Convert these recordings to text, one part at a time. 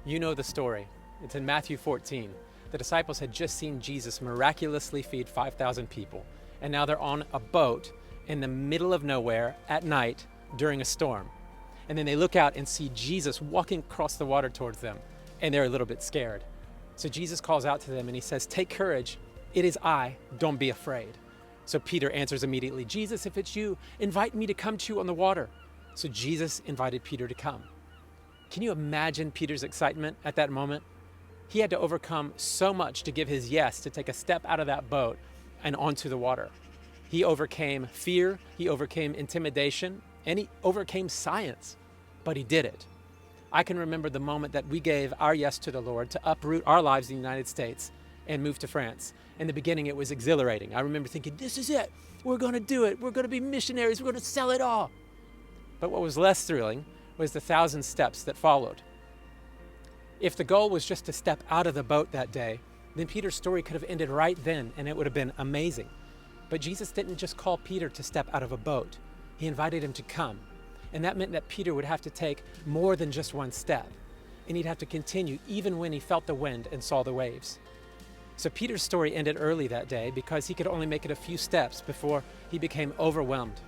You know the story. It's in Matthew 14. The disciples had just seen Jesus miraculously feed 5,000 people, and now they're on a boat in the middle of nowhere at night during a storm. And then they look out and see Jesus walking across the water towards them, and they're a little bit scared. So Jesus calls out to them and he says, "Take courage, it is I, don't be afraid." So Peter answers immediately, "Jesus, if it's you, invite me to come to you on the water." So Jesus invited Peter to come. Can you imagine Peter's excitement at that moment? He had to overcome so much to give his yes to take a step out of that boat and onto the water. He overcame fear, he overcame intimidation, and he overcame science, but he did it. I can remember the moment that we gave our yes to the Lord to uproot our lives in the United States and move to France. In the beginning, it was exhilarating. I remember thinking, this is it. We're going to do it. We're going to be missionaries. We're going to sell it all. But what was less thrilling was the 1,000 steps that followed. If the goal was just to step out of the boat that day, then Peter's story could have ended right then and it would have been amazing. But Jesus didn't just call Peter to step out of a boat. He invited him to come. And that meant that Peter would have to take more than just one step. And he'd have to continue even when he felt the wind and saw the waves. So Peter's story ended early that day because he could only make it a few steps before he became overwhelmed.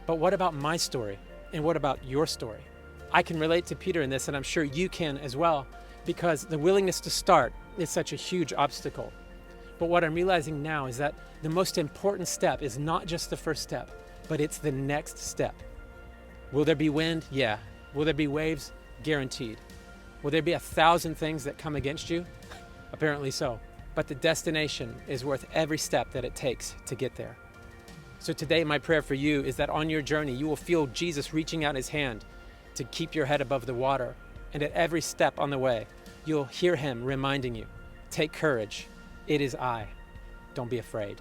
But what about my story? And what about your story? I can relate to Peter in this, and I'm sure you can as well, because the willingness to start is such a huge obstacle. But what I'm realizing now is that the most important step is not just the first step, but it's the next step. Will there be wind? Yeah. Will there be waves? Guaranteed. Will there be 1,000 things that come against you? Apparently so. But the destination is worth every step that it takes to get there. So today, my prayer for you is that on your journey, you will feel Jesus reaching out his hand to keep your head above the water. And at every step on the way, you'll hear him reminding you, take courage. It is I. Don't be afraid.